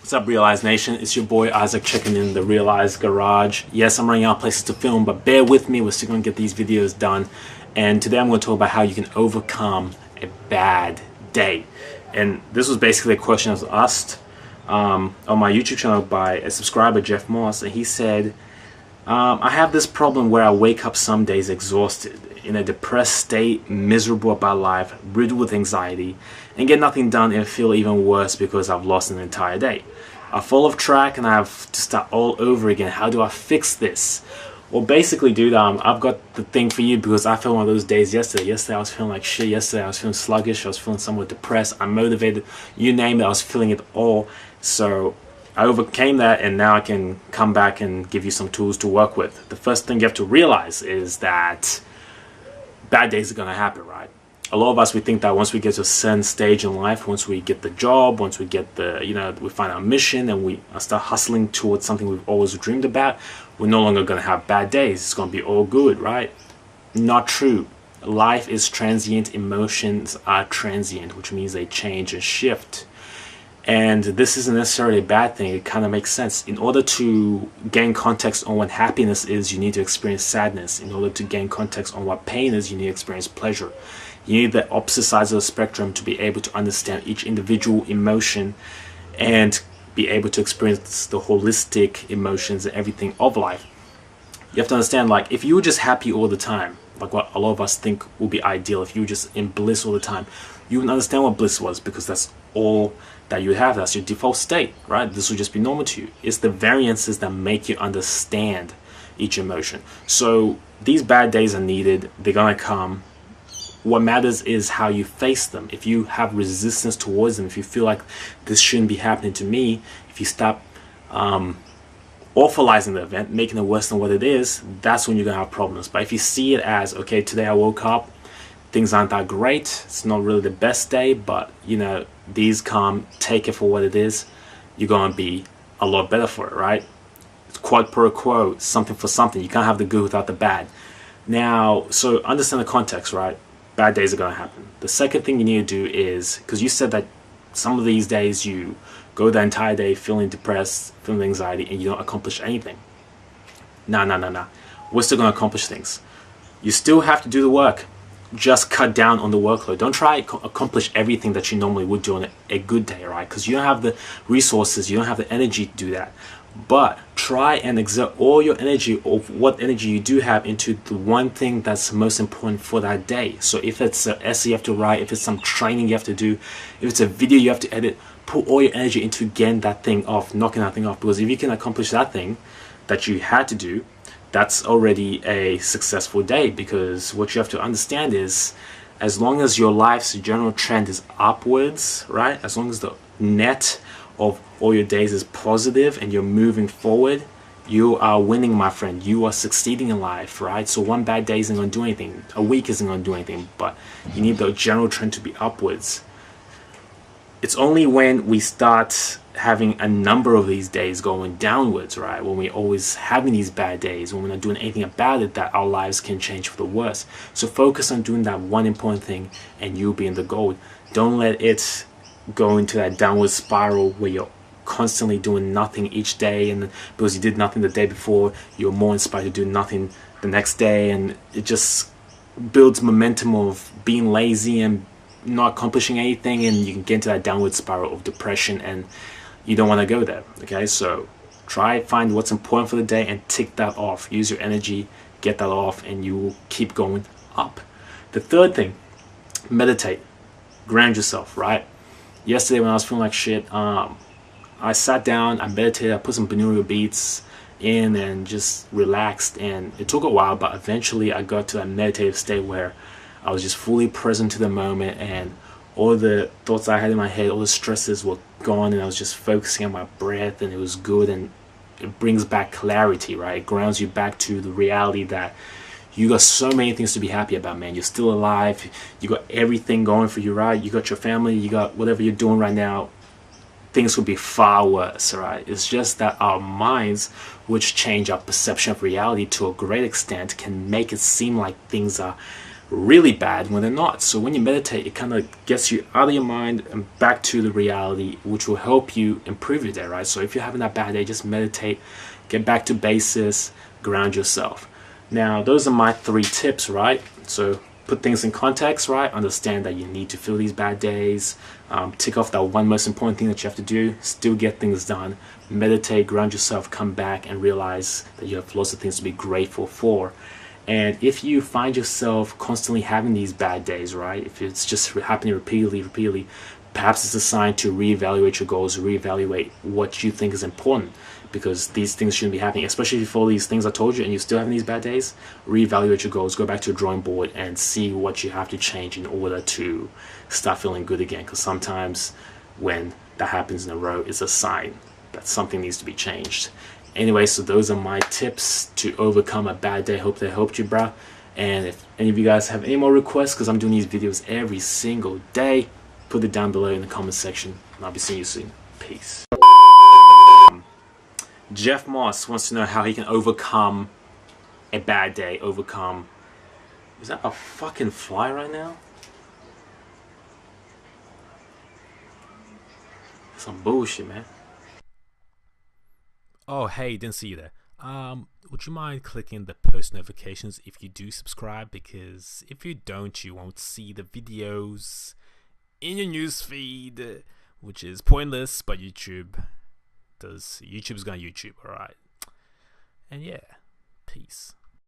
What's up, Realize Nation? It's your boy Isaac checking in the Realize Garage. Yes, I'm running out of places to film, but bear with me. We're still going to get these videos done. And today I'm going to talk about how you can overcome a bad day. And this was basically a question that was asked on my YouTube channel by a subscriber, Jeff Moss. And he said, I have this problem where I wake up some days exhausted, in a depressed state, miserable about life, riddled with anxiety, and get nothing done and feel even worse because I've lost an entire day. I fall off track and I have to start all over again. How do I fix this? Well, basically, dude, I've got the thing for you because I felt one of those days yesterday. Yesterday I was feeling like shit. Yesterday I was feeling sluggish. I was feeling somewhat depressed, unmotivated. You name it, I was feeling it all. So I overcame that, and now I can come back and give you some tools to work with. The first thing you have to realize is that bad days are going to happen, right? A lot of us, we think that once we get to a certain stage in life, once we get the job, once we get the, we find our mission and we start hustling towards something we've always dreamed about, we're no longer going to have bad days. It's going to be all good, right? Not true. Life is transient. Emotions are transient, which means they change and shift. And this isn't necessarily a bad thing. It kind of makes sense. In order to gain context on what happiness is, you need to experience sadness. In order to gain context on what pain is, you need to experience pleasure. You need the opposite sides of the spectrum to be able to understand each individual emotion and be able to experience the holistic emotions and everything of life. You have to understand, like, if you were just happy all the time, like what a lot of us think would be ideal, if you were just in bliss all the time, you wouldn't understand what bliss was, because that's all that you have. That's your default state, right? This would just be normal to you. It's the variances that make you understand each emotion. So these bad days are needed. They're gonna come. What matters is how you face them. If you have resistance towards them, if you feel like this shouldn't be happening to me, if you stop awfulizing the event, making it worse than what it is, that's when you're gonna have problems. But if you see it as, okay, today I woke up, things aren't that great, it's not really the best day, but these come, take it for what it is, you're gonna be a lot better for it, right? It's quid pro quo, something for something. You can't have the good without the bad. Now, so understand the context, right? Bad days are gonna happen. The second thing you need to do is, because you said that some of these days you go the entire day feeling depressed, feeling anxiety, and you don't accomplish anything. No. We're still gonna accomplish things. You still have to do the work. Just cut down on the workload. Don't try to accomplish everything that you normally would do on a good day, right? Because you don't have the resources, you don't have the energy to do that. But try and exert all your energy, of what energy you do have, into the one thing that's most important for that day. So if it's an essay you have to write, if it's some training you have to do, if it's a video you have to edit, put all your energy into getting that thing off, knocking that thing off. Because if you can accomplish that thing that you had to do, that's already a successful day. Because what you have to understand is, as long as your life's general trend is upwards, right? As long as the net of all your days is positive and you're moving forward, you are winning, my friend. You are succeeding in life, right? So one bad day isn't going to do anything. A week isn't going to do anything. But you need the general trend to be upwards. It's only when we start having a number of these days going downwards, right? When we're always having these bad days, when we're not doing anything about it, that our lives can change for the worse. So focus on doing that one important thing and you'll be in the gold. Don't let it go into that downward spiral where you're constantly doing nothing each day, and because you did nothing the day before, you're more inspired to do nothing the next day, and it just builds momentum of being lazy and not accomplishing anything, and you can get into that downward spiral of depression, and you don't want to go there. Okay, so try find what's important for the day and tick that off. Use your energy, get that off, and you will keep going up. The third thing, meditate. Ground yourself, right? Yesterday when I was feeling like shit, I sat down, I meditated, I put some binaural beats in and just relaxed, and it took a while, but eventually I got to that meditative state where I was just fully present to the moment, and all the thoughts I had in my head, all the stresses were gone, and I was just focusing on my breath, and it was good, and it brings back clarity, right? It grounds you back to the reality that you got so many things to be happy about, man. You're still alive, you got everything going for you, right? You got your family, you got whatever you're doing right now. Things would be far worse, right? It's just that our minds, which change our perception of reality to a great extent, can make it seem like things are really bad when they're not. So when you meditate, it kind of gets you out of your mind and back to the reality, which will help you improve your day, right? So if you're having that bad day, just meditate, get back to basis, ground yourself. Now, those are my 3 tips, right? So put things in context, right? Understand that you need to feel these bad days. Tick off that one most important thing that you have to do. Still get things done. Meditate, ground yourself, come back and realize that you have lots of things to be grateful for. And if you find yourself constantly having these bad days, right? If it's just happening repeatedly, perhaps it's a sign to reevaluate your goals, reevaluate what you think is important, because these things shouldn't be happening, especially if all these things I told you and you're still having these bad days. Reevaluate your goals, go back to a drawing board and see what you have to change in order to start feeling good again, because sometimes when that happens in a row, it's a sign that something needs to be changed. Anyway, so those are my tips to overcome a bad day. Hope they helped you, bro. And if any of you guys have any more requests, because I'm doing these videos every single day, put it down below in the comment section, and I'll be seeing you soon. Peace. Jeff Moss wants to know how he can overcome a bad day. Is that a fucking fly right now? Some bullshit, man. Oh, hey, didn't see you there. Would you mind clicking the post notifications if you do subscribe? Because if you don't, you won't see the videos in your newsfeed, which is pointless, but YouTube's gonna YouTube, alright? And yeah, peace.